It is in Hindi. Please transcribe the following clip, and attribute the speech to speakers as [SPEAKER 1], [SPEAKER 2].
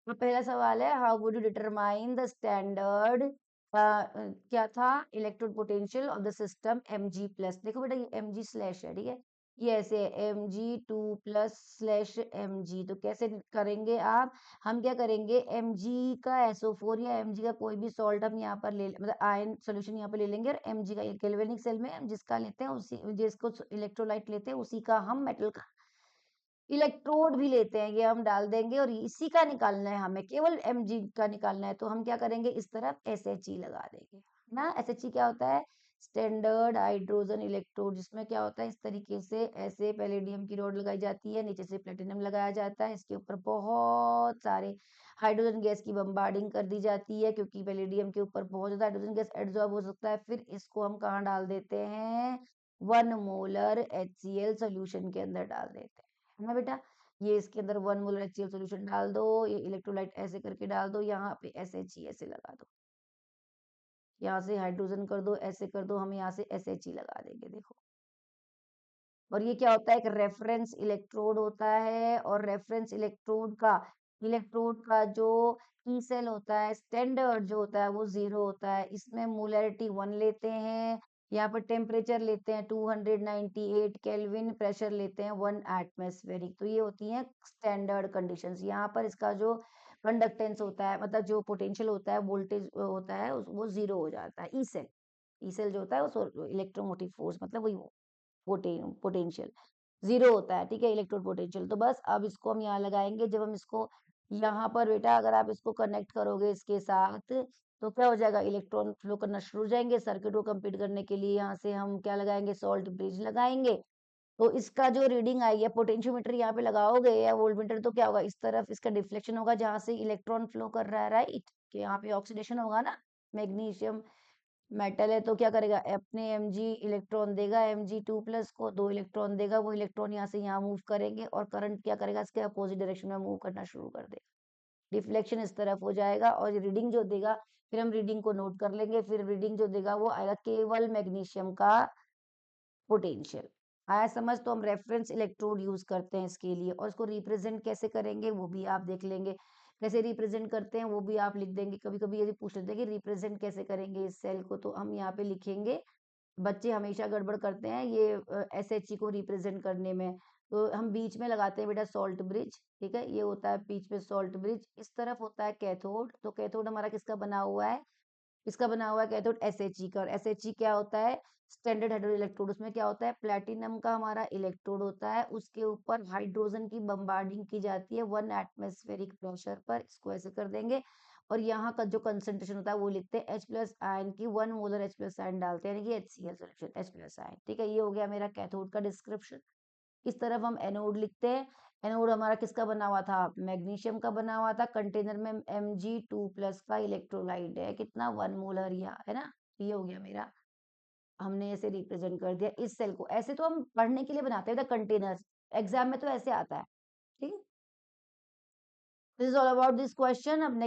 [SPEAKER 1] तो पहला सवाल है, how would you determine the standard क्या था, electrode potential of the system Mg+। देखो बेटा ये Mg स्लैश है, ठीक है, ये ऐसे है Mg2+/Mg। तो कैसे करेंगे आप, हम क्या करेंगे, Mg का SO4 या Mg का कोई भी सॉल्ट हम यहाँ पर ले, मतलब आयन सोल्यूशन यहाँ पर ले लेंगे, और Mg का गैल्वेनिक सेल में हम जिसका लेते हैं उसी, जिसको इलेक्ट्रोलाइट लेते हैं उसी का हम मेटल का इलेक्ट्रोड भी लेते हैं, ये हम डाल देंगे, और इसी का निकालना है हमें, केवल Mg का निकालना है। तो हम क्या करेंगे, इस तरफ SHE लगा देंगे ना। SHE क्या होता है, स्टैंडर्ड हाइड्रोजन इलेक्ट्रोड, जिसमें क्या होता है, इस तरीके से ऐसे पैलेडियम की रॉड लगाई जाती है, नीचे से प्लेटिनम लगाया जाता है, इसके ऊपर बहुत सारे हाइड्रोजन गैस की बम्बार्डिंग कर दी जाती है, क्योंकि पैलेडियम के ऊपर बहुत ज्यादा हाइड्रोजन गैस एब्जॉर्ब हो सकता है। फिर इसको हम कहाँ डाल देते हैं, 1 मोलर HCl सोल्यूशन के अंदर डाल देते हैं, है ना बेटा। ये इसके अंदर 1 मोलर HCl सोल्यूशन डाल दो, ये इलेक्ट्रोलाइट ऐसे करके डाल दो, यहाँ पे SHE ऐसे लगा दो, यहाँ से हाइड्रोजन कर दो, ऐसे कर दो, हम यहाँ से SHE लगा देंगे, देखो। और ये क्या होता है, एक रेफरेंस इलेक्ट्रोड होता है, और रेफरेंस इलेक्ट्रोड का जो ई सेल होता है, स्टैंडर्ड जो होता है वो 0 होता है, इसमें मोलैरिटी 1 लेते हैं, यहाँ पर टेम्परेचर लेते हैं 298 केल्विन, प्रेशर लेते हैं 1 एटमॉस्फेरिक। तो ये होती हैं स्टैंडर्ड कंडीशंस। यहाँ पर इसका जो कंडक्टेंस होता है, मतलब जो पोटेंशियल होता है, वोल्टेज होता है, वो 0 हो जाता है। ई सेल जो होता है वो इलेक्ट्रोमोटिव फोर्स, मतलब वही पोटेंशियल 0 होता है, ठीक है, इलेक्ट्रोड पोटेंशियल। तो बस अब इसको हम यहाँ लगाएंगे, जब हम इसको यहाँ पर बेटा अगर आप इसको कनेक्ट करोगे इसके साथ, तो क्या हो जाएगा, इलेक्ट्रॉन फ्लो करना शुरू हो जाएंगे। सर्किट को कंप्लीट करने के लिए यहाँ से हम क्या लगाएंगे, सॉल्ट ब्रिज लगाएंगे। तो इसका जो रीडिंग आई है, पोटेंशियोमीटर यहाँ पे लगाओगे या वोल्टमीटर, तो क्या होगा, इस तरफ इसका डिफ्लेक्शन होगा जहां से इलेक्ट्रॉन फ्लो कर रहा है, राइट, कि यहाँ पे ऑक्सीडेशन होगा ना, मैग्नीशियम मेटल है तो क्या करेगा, अपने Mg इलेक्ट्रॉन देगा Mg2+ को, 2 इलेक्ट्रॉन देगा, वो इलेक्ट्रॉन यहाँ से यहाँ मूव करेंगे, और करंट क्या करेगा, इसके अपोजिट डायरेक्शन में मूव करना शुरू कर देगा, डिफ्लेक्शन इस तरफ हो जाएगा, और रीडिंग जो देगा, फिर हम रीडिंग को नोट कर लेंगे, फिर रीडिंग जो देगा वो आएगा केवल मैग्नीशियम का पोटेंशियल। आया समझ। तो हम रेफरेंस इलेक्ट्रोड यूज करते हैं इसके लिए, और इसको रिप्रेजेंट कैसे करेंगे वो भी आप देख लेंगे, कैसे रिप्रेजेंट करते हैं वो भी आप लिख देंगे। कभी कभी यदि पूछ लेते हैं कि रिप्रेजेंट कैसे करेंगे इस सेल को, तो हम यहाँ पे लिखेंगे, बच्चे हमेशा गड़बड़ करते हैं ये SHE को रिप्रेजेंट करने में। तो हम बीच में लगाते हैं बेटा सॉल्ट ब्रिज, ठीक है, ये होता है बीच में सॉल्ट ब्रिज। इस तरफ होता है कैथोड, तो कैथोड हमारा किसका बना हुआ है, इसका बना हुआ है कैथोड SHE का। और SHE क्या होता है, स्टैंडर्ड हाइड्रोजन इलेक्ट्रोड। उसमें क्या होता है, प्लैटिनम का हमारा इलेक्ट्रोड होता है, उसके ऊपर हाइड्रोजन की बम्बार्डिंग की जाती है 1 एटमॉस्फेरिक प्रेशर पर, इसको ऐसे कर देंगे। और यहाँ का जो कंसेंट्रेशन होता है वो लिखते हैं H+ आयन की, 1 मोलर H+ आयन डालते हैं, यानी कि HCl सॉल्यूशन H+ आयन, ठीक है। ये हो गया मेरा कैथोड का डिस्क्रिप्शन। इस तरफ हम एनोड लिखते हैं। एनोड हमारा किसका बना हुआ था, मैग्नीशियम का बना हुआ था, कंटेनर में Mg2+ का इलेक्ट्रोलाइट है, कितना 1 मोलर, या है ना। ये हो गया मेरा, हमने ऐसे रिप्रेजेंट कर दिया इस सेल को। ऐसे तो हम पढ़ने के लिए बनाते हैं द कंटेनर्स, एग्जाम में तो ऐसे आता है, ठीक है। This is all about this question. अब